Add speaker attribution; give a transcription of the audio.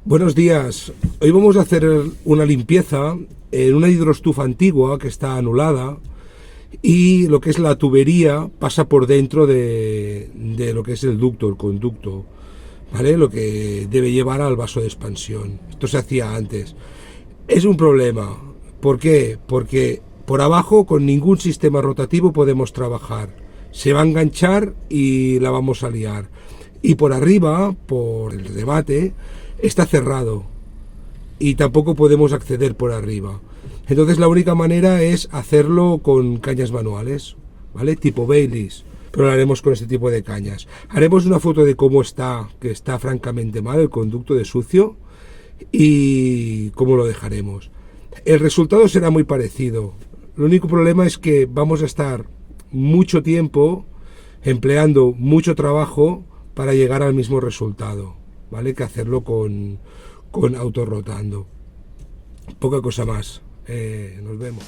Speaker 1: Buenos días. Hoy vamos a hacer una limpieza en una hidroestufa antigua que está anulada y lo que es la tubería pasa por dentro de lo que es el ducto, el conducto, ¿vale? Lo que debe llevar al vaso de expansión. Esto se hacía antes. Es un problema. ¿Por qué? Porque por abajo con ningún sistema rotativo podemos trabajar. Se va a enganchar y la vamos a liar. Y por arriba, por el remate, está cerrado y tampoco podemos acceder por arriba. Entonces la única manera es hacerlo con cañas manuales, ¿vale? Tipo Baileys, pero lo haremos con este tipo de cañas. Haremos una foto de cómo está, que está francamente mal el conducto de sucio, y cómo lo dejaremos. El resultado será muy parecido. El único problema es que vamos a estar mucho tiempo empleando mucho trabajo para llegar al mismo resultado, ¿vale? Que hacerlo con autorrotando. Poca cosa más. Nos vemos.